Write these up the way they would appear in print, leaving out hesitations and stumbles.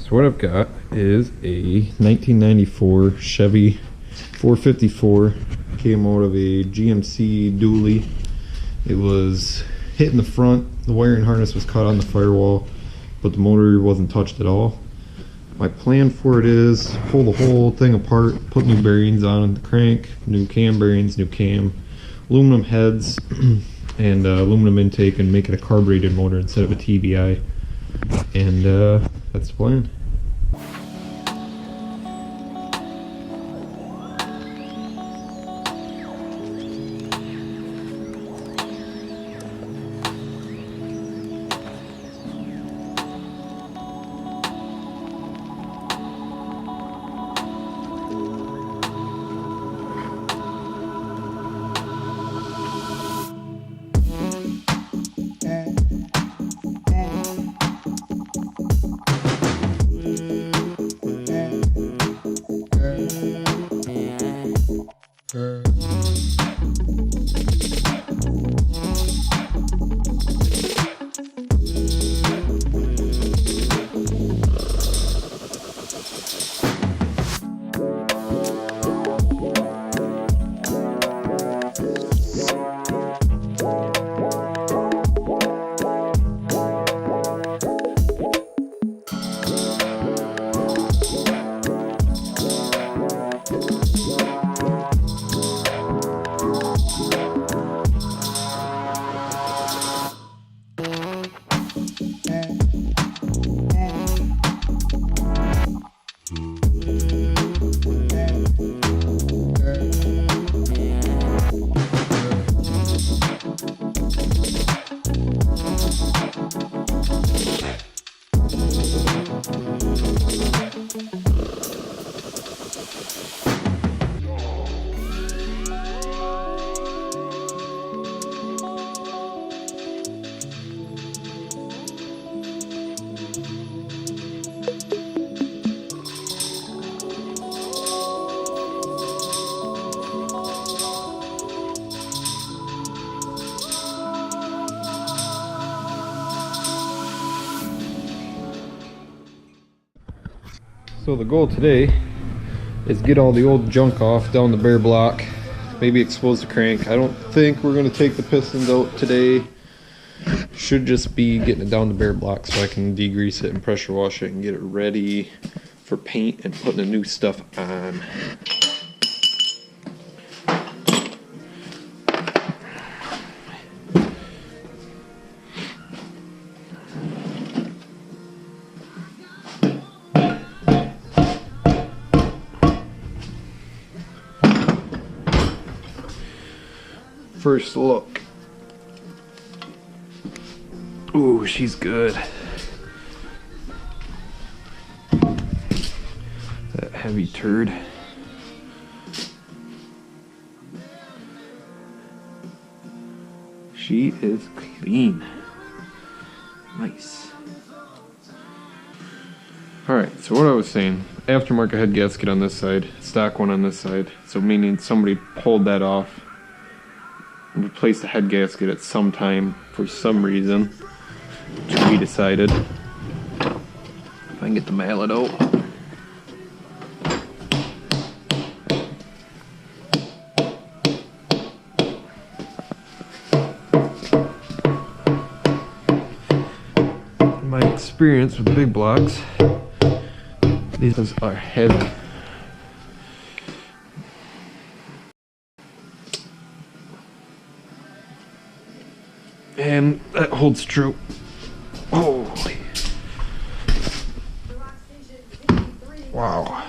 So what I've got is a 1994 Chevy 454. Came out of a GMC dually. It was hit in the front. The wiring harness was caught on the firewall, but the motor wasn't touched at all. My plan for it is pull the whole thing apart, put new bearings on the crank, new cam bearings, new cam, aluminum heads, and aluminum intake, and make it a carbureted motor instead of a TBI. And that's the plan. So the goal today is get all the old junk off down the bare block, maybe expose the crank. I don't think we're going to take the pistons out today. Should just be getting it down the bare block so I can degrease it and pressure wash it and get it ready for paint and putting the new stuff on. First look. Ooh, she's good. That heavy turd. She is clean. Nice. Alright, so what I was saying, aftermarket head gasket on this side, stock one on this side, so meaning somebody pulled that off, replace the head gasket at some time for some reason, to be decided. If I can get the mallet out. In my experience with big blocks, these are heavy. And that holds true. Holy. Wow.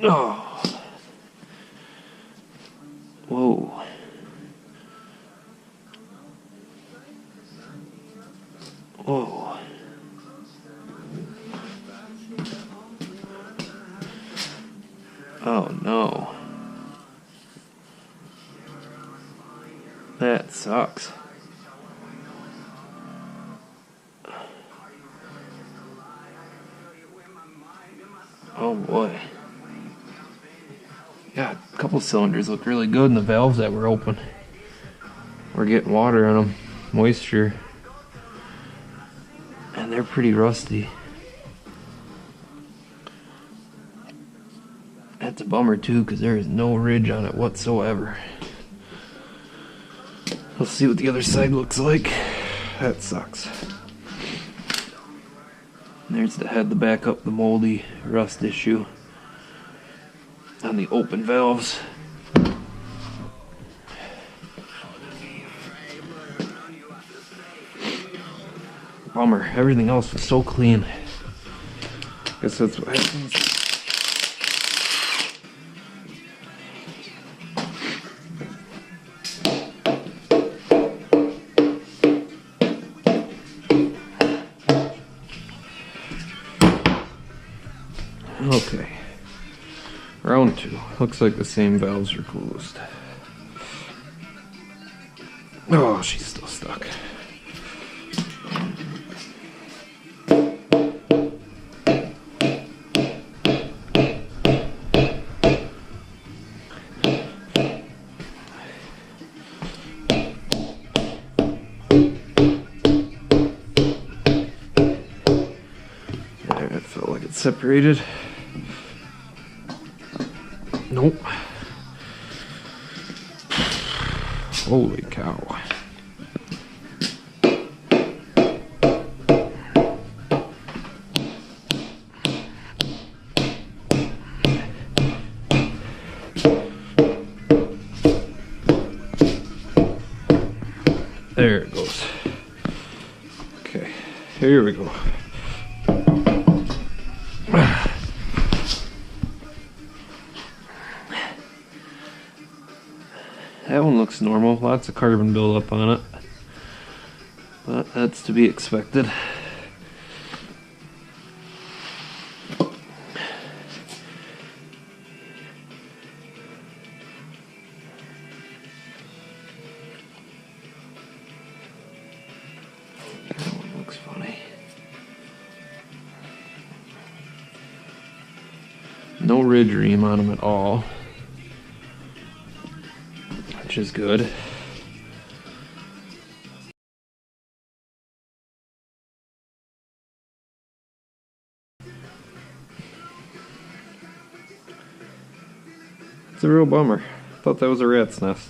Oh. Whoa. Whoa. Oh no. That sucks. Oh boy. Yeah, a couple cylinders look really good, and the valves that were open. We're getting water on them, moisture. they're pretty rusty. That's a bummer too, because there is no ridge on it whatsoever. Let's see what the other side looks like. That sucks. There's the head to back up the moldy rust issue on the open valves. Bummer. Everything else was so clean. Guess that's what happens. Okay. Round 2. Looks like the same valves are closed. Oh, she's still stuck. There, it felt like it separated. Nope. Holy cow. There it goes. Okay, here we go. That one looks normal, lots of carbon buildup on it, but that's to be expected. That one looks funny. No ridge ream on them at all, which is good. It's a real bummer. Thought that was a rat's nest.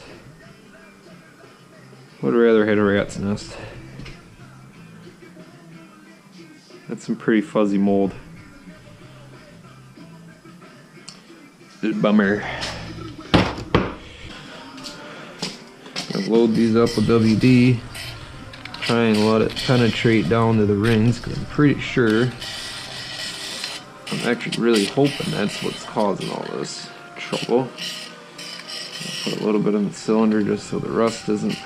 Would rather had a rat's nest. That's some pretty fuzzy mold. Bummer. I'll load these up with WD. Try and let it penetrate down to the rings, because I'm pretty sure, I'm actually really hoping that's what's causing all this trouble. I'll put a little bit in the cylinder just so the rust isn't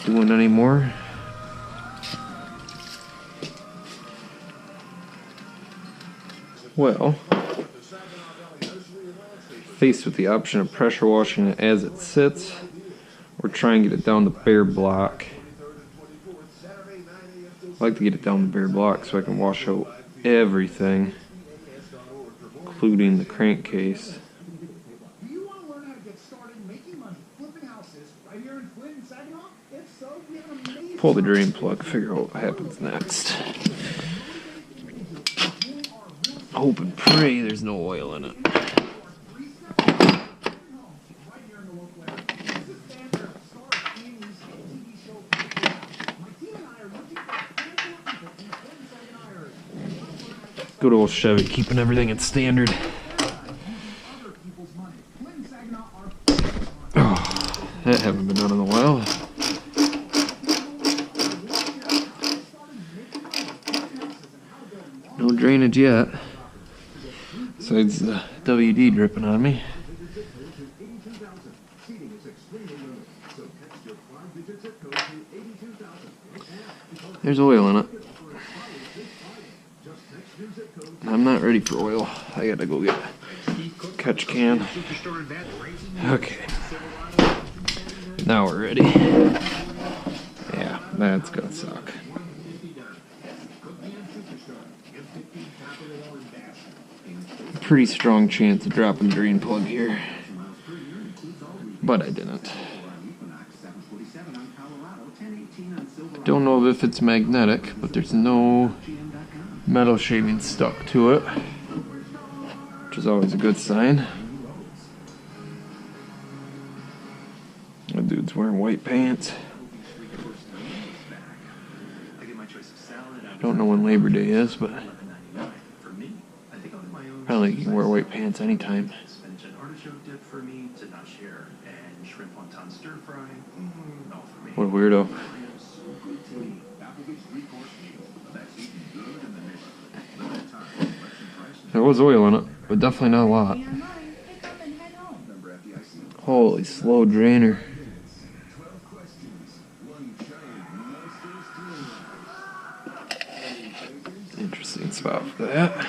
doing any more. Well, faced with the option of pressure washing it as it sits, or try and get it down the bare block. I like to get it down the bare block so I can wash out everything, including the crankcase. Pull the drain plug, figure out what happens next. Hope and pray there's no oil in it. Good old Chevy, keeping everything in standard. Oh, that haven't been done in a while. No drainage yet, besides the WD dripping on me. There's oil in it. I'm not ready for oil. I gotta go get a catch can. Okay. Now we're ready. Yeah, that's gonna suck. Pretty strong chance of dropping the drain plug here, but I didn't. Don't know if it's magnetic, but there's no metal shaving stuck to it, which is always a good sign. That dude's wearing white pants. Don't know when Labor Day is, but apparently you can wear white pants anytime. What a weirdo. There was oil in it, but definitely not a lot. Holy slow drainer. Interesting spot for that.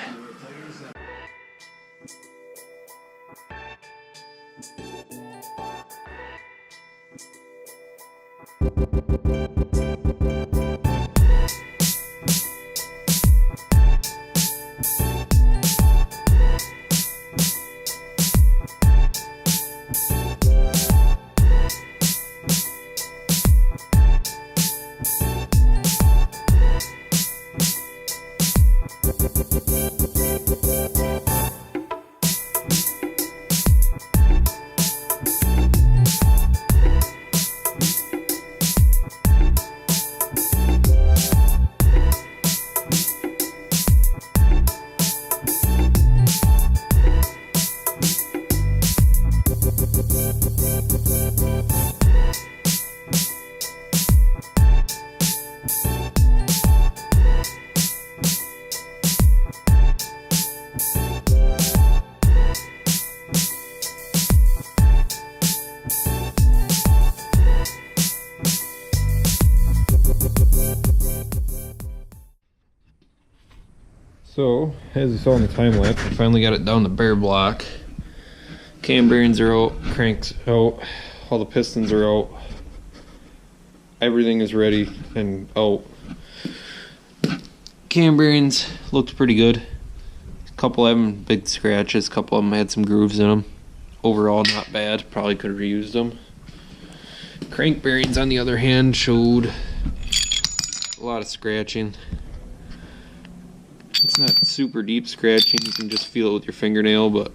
So, as you saw in the time lapse, I finally got it down the bare block. Cam bearings are out, cranks out, all the pistons are out. Everything is ready and out. Cam bearings looked pretty good. A couple of them big scratches, a couple of them had some grooves in them. Overall not bad, probably could have reused them. Crank bearings on the other hand showed a lot of scratching. It's not super deep scratching, you can just feel it with your fingernail, but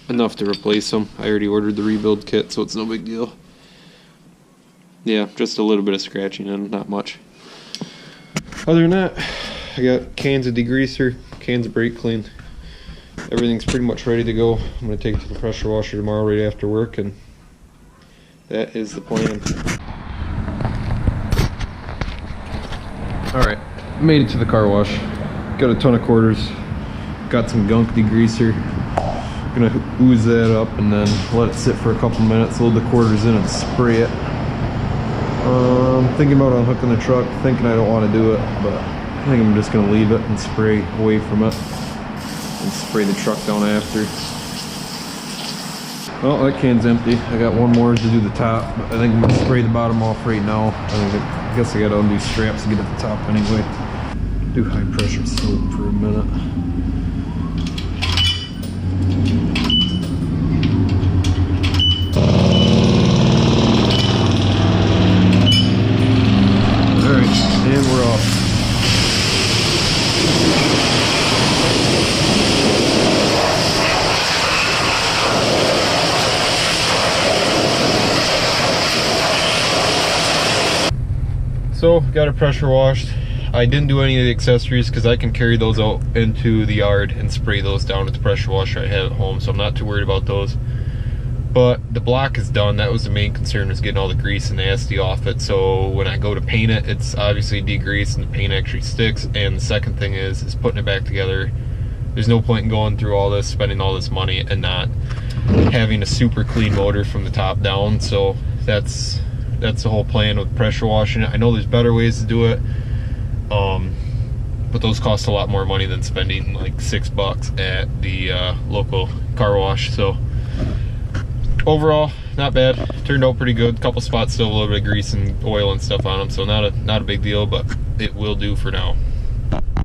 enough to replace them. I already ordered the rebuild kit, so it's no big deal. Yeah, just a little bit of scratching and not much. Other than that, I got cans of degreaser, cans of brake clean. Everything's pretty much ready to go. I'm going to take it to the pressure washer tomorrow right after work, and that is the plan. Alright, made it to the car wash. Got a ton of quarters, got some gunk degreaser. Gonna ooze that up and then let it sit for a couple minutes, load the quarters in and spray it. Thinking about unhooking the truck, thinking I don't want to do it, but I think I'm just gonna leave it and spray away from it and spray the truck down after. Well, that can's empty. I got one more to do the top, but I think I'm gonna spray the bottom off right now. I guess I gotta undo straps to get at the top anyway. Do high pressure soap for a minute. Alright, and we're off. So, got it pressure washed. I didn't do any of the accessories because I can carry those out into the yard and spray those down with the pressure washer I have at home, so I'm not too worried about those. But the block is done. That was the main concern, was getting all the grease and nasty off it. So when I go to paint it, it's obviously degreased and the paint actually sticks. And the second thing is putting it back together. There's no point in going through all this, spending all this money and not having a super clean motor from the top down. So that's the whole plan with pressure washing it. I know there's better ways to do it. But those cost a lot more money than spending like $6 at the local car wash. So overall, not bad. Turned out pretty good. Couple spots still a little bit of grease and oil and stuff on them, so not a big deal, but it will do for now.